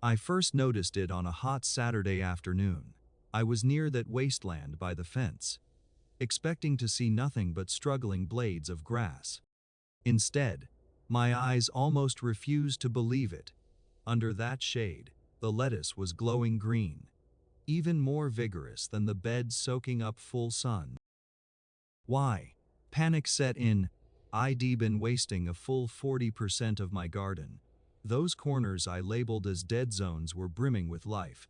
I first noticed it on a hot Saturday afternoon. I was near that wasteland by the fence, expecting to see nothing but struggling blades of grass. Instead, my eyes almost refused to believe it. Under that shade, the lettuce was glowing green, even more vigorous than the bed soaking up full sun. Why? Panic set in. I'd been wasting a full 40% of my garden. Those corners I labeled as dead zones were brimming with life.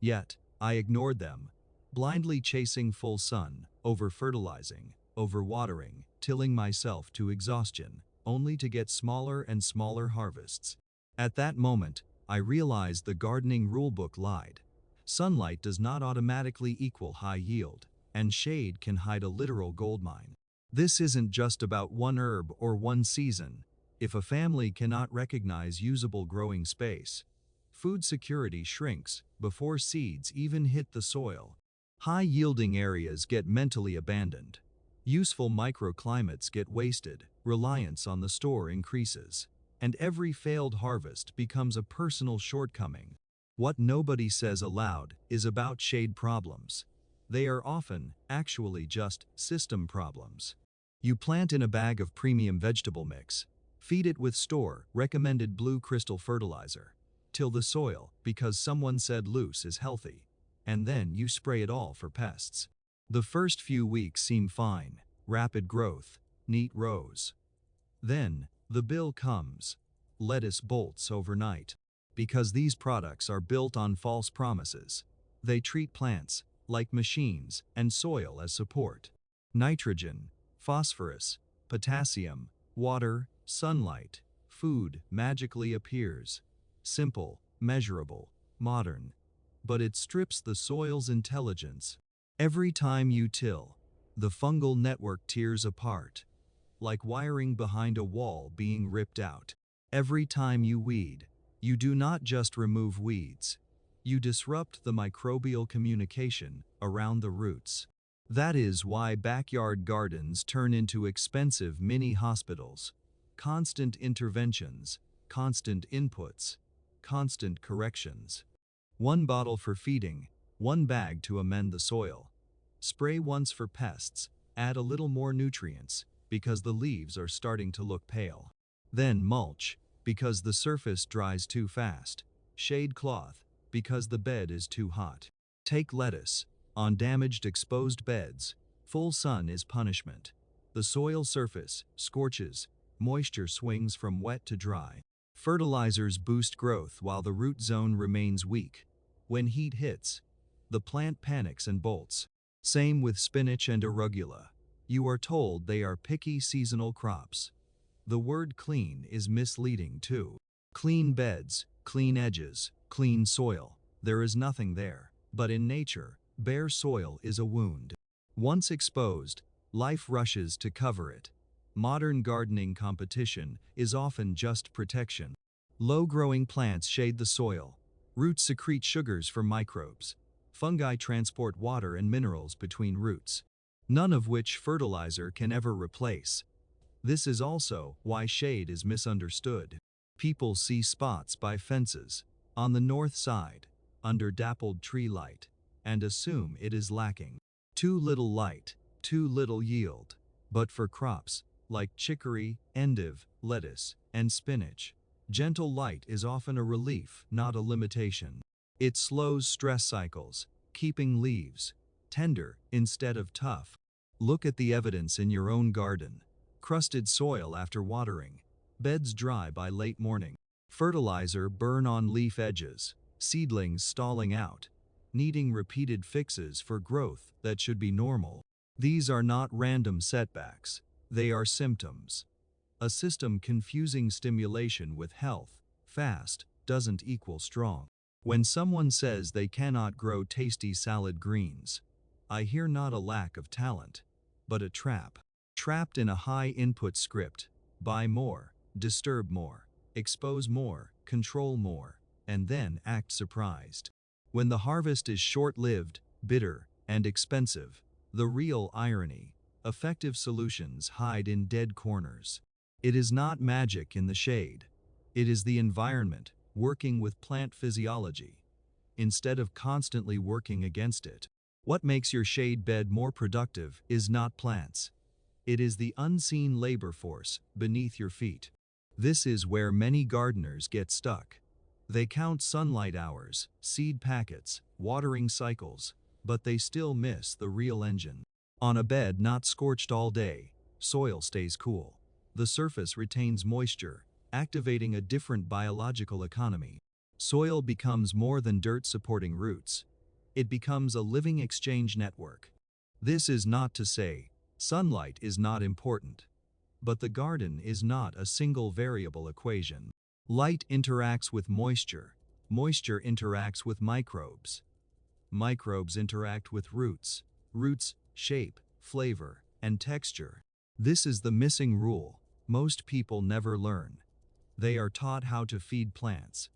Yet, I ignored them, blindly chasing full sun, over-fertilizing, over-watering, tilling myself to exhaustion, only to get smaller and smaller harvests. At that moment, I realized the gardening rulebook lied. Sunlight does not automatically equal high yield, and shade can hide a literal goldmine. This isn't just about one herb or one season. If a family cannot recognize usable growing space, food security shrinks before seeds even hit the soil. High-yielding areas get mentally abandoned. Useful microclimates get wasted, reliance on the store increases, and every failed harvest becomes a personal shortcoming. What nobody says aloud is about shade problems. They are often, actually just, system problems. You plant in a bag of premium vegetable mix, feed it with store-recommended blue crystal fertilizer, till the soil, because someone said loose, is healthy, and then you spray it all for pests. The first few weeks seem fine, rapid growth, neat rows. Then, the bill comes. Lettuce bolts overnight. Because these products are built on false promises. They treat plants like machines and soil as support. Nitrogen, phosphorus, potassium, water, sunlight, food magically appears. Simple, measurable, modern. But it strips the soil's intelligence. Every time you till, the fungal network tears apart, like wiring behind a wall being ripped out. Every time you weed, you do not just remove weeds. You disrupt the microbial communication around the roots. That is why backyard gardens turn into expensive mini hospitals. Constant interventions, constant inputs, constant corrections. One bottle for feeding, one bag to amend the soil. Spray once for pests, add a little more nutrients, because the leaves are starting to look pale. Then mulch, because the surface dries too fast. Shade cloth, because the bed is too hot. Take lettuce. On damaged exposed beds, full sun is punishment. The soil surface scorches, moisture swings from wet to dry. Fertilizers boost growth while the root zone remains weak. When heat hits, the plant panics and bolts. Same with spinach and arugula. You are told they are picky seasonal crops. The word clean is misleading too. Clean beds, clean edges, clean soil. There is nothing there. But in nature, bare soil is a wound. Once exposed, life rushes to cover it. Modern gardening competition is often just protection. Low-growing plants shade the soil. Roots secrete sugars for microbes. Fungi transport water and minerals between roots, none of which fertilizer can ever replace. This is also why shade is misunderstood. People see spots by fences, on the north side, under dappled tree light, and assume it is lacking. Too little light, too little yield. But for crops, like chicory, endive, lettuce, and spinach, gentle light is often a relief, not a limitation. It slows stress cycles, keeping leaves tender instead of tough. Look at the evidence in your own garden. Crusted soil after watering, beds dry by late morning, fertilizer burn on leaf edges, seedlings stalling out, needing repeated fixes for growth that should be normal. These are not random setbacks, they are symptoms. A system confusing stimulation with health, fast, doesn't equal strong. When someone says they cannot grow tasty salad greens, I hear not a lack of talent, but a trap. Trapped in a high-input script: buy more, disturb more, expose more, control more, and then act surprised. When the harvest is short-lived, bitter, and expensive, the real irony: effective solutions hide in dead corners. It is not magic in the shade. It is the environment, working with plant physiology, instead of constantly working against it. What makes your shade bed more productive is not plants. It is the unseen labor force beneath your feet. This is where many gardeners get stuck. They count sunlight hours, seed packets, watering cycles, but they still miss the real engine. On a bed not scorched all day, soil stays cool. The surface retains moisture, activating a different biological economy. Soil becomes more than dirt supporting roots. It becomes a living exchange network. This is not to say sunlight is not important, but the garden is not a single variable equation. Light interacts with moisture. Moisture interacts with microbes. Microbes interact with roots. Roots shape, flavor, and texture. This is the missing rule most people never learn. They are taught how to feed plants,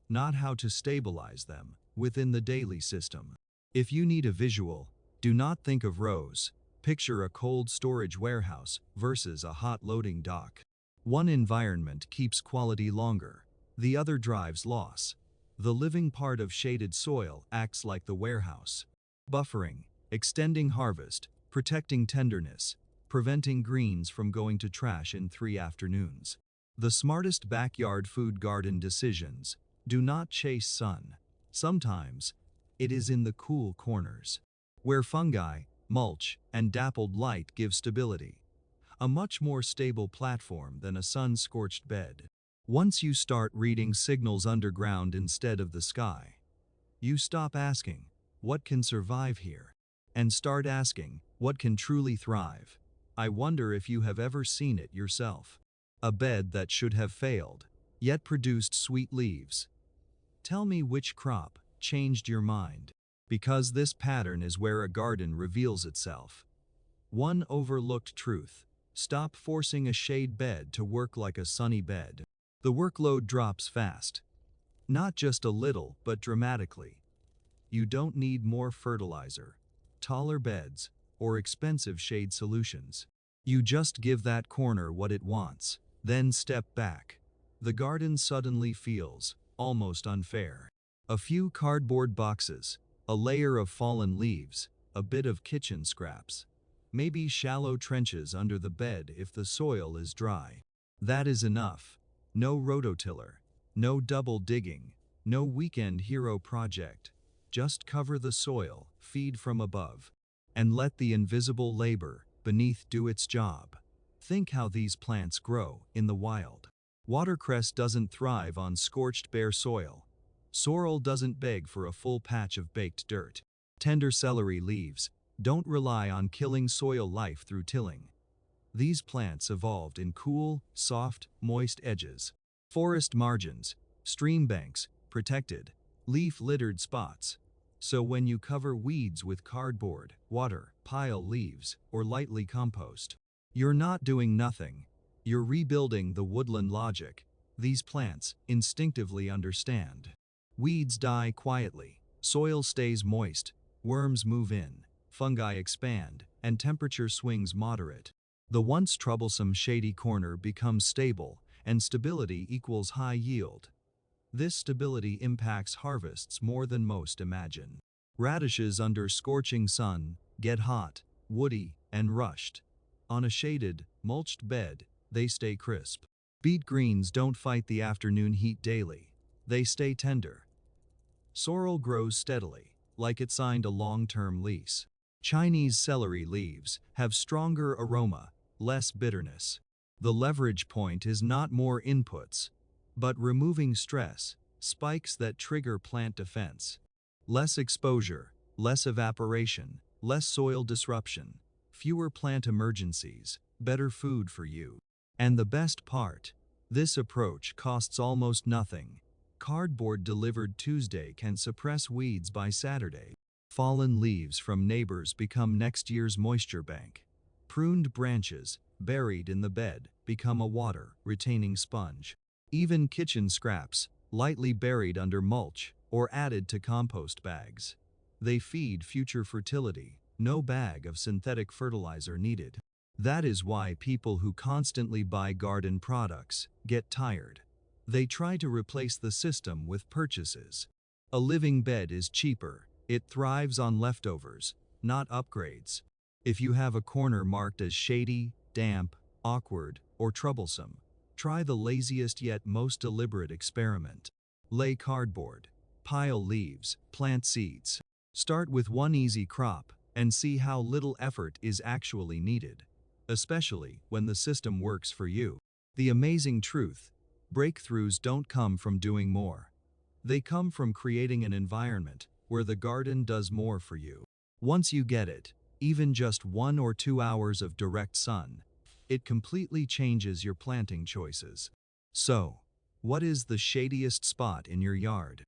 not how to stabilize them within the daily system. If you need a visual, do not think of rows. Picture a cold storage warehouse versus a hot loading dock. One environment keeps quality longer, the other drives loss. The living part of shaded soil acts like the warehouse, buffering, extending harvest, protecting tenderness, preventing greens from going to trash in 3 afternoons. The smartest backyard food garden decisions do not chase sun. Sometimes it is in the cool corners, where fungi, mulch, and dappled light give stability. A much more stable platform than a sun-scorched bed. Once you start reading signals underground instead of the sky, you stop asking, what can survive here? And start asking, what can truly thrive? I wonder if you have ever seen it yourself. A bed that should have failed, yet produced sweet leaves. Tell me which crop changed your mind. Because this pattern is where a garden reveals itself. One overlooked truth: stop forcing a shade bed to work like a sunny bed. The workload drops fast. Not just a little, but dramatically. You don't need more fertilizer, taller beds, or expensive shade solutions. You just give that corner what it wants, then step back. The garden suddenly feels almost unfair. A few cardboard boxes, a layer of fallen leaves, a bit of kitchen scraps, maybe shallow trenches under the bed if the soil is dry. That is enough. No rototiller, no double digging, no weekend hero project. Just cover the soil, feed from above, and let the invisible labor beneath do its job. Think how these plants grow in the wild. Watercress doesn't thrive on scorched bare soil. Sorrel doesn't beg for a full patch of baked dirt. Tender celery leaves don't rely on killing soil life through tilling. These plants evolved in cool, soft, moist edges. Forest margins, stream banks, protected, leaf-littered spots. So when you cover weeds with cardboard, water, pile leaves, or lightly compost, you're not doing nothing. You're rebuilding the woodland logic these plants instinctively understand. Weeds die quietly, soil stays moist, worms move in, fungi expand, and temperature swings moderate. The once troublesome shady corner becomes stable, and stability equals high yield. This stability impacts harvests more than most imagine. Radishes under scorching sun get hot, woody, and rushed. On a shaded, mulched bed, they stay crisp. Beet greens don't fight the afternoon heat daily. They stay tender. Sorrel grows steadily, like it signed a long-term lease. Chinese celery leaves have stronger aroma, less bitterness. The leverage point is not more inputs, but removing stress, spikes that trigger plant defense. Less exposure, less evaporation, less soil disruption, fewer plant emergencies, better food for you. And the best part, this approach costs almost nothing. Cardboard delivered Tuesday can suppress weeds by Saturday. Fallen leaves from neighbors become next year's moisture bank. Pruned branches, buried in the bed, become a water-retaining sponge. Even kitchen scraps, lightly buried under mulch, or added to compost bags. They feed future fertility, no bag of synthetic fertilizer needed. That is why people who constantly buy garden products get tired. They try to replace the system with purchases. A living bed is cheaper. It thrives on leftovers, not upgrades. If you have a corner marked as shady, damp, awkward, or troublesome, try the laziest yet most deliberate experiment. Lay cardboard, pile leaves, plant seeds. Start with one easy crop and see how little effort is actually needed, especially when the system works for you. The amazing truth: breakthroughs don't come from doing more. They come from creating an environment where the garden does more for you. Once you get it, even just 1 or 2 hours of direct sun, it completely changes your planting choices. So, what is the shadiest spot in your yard?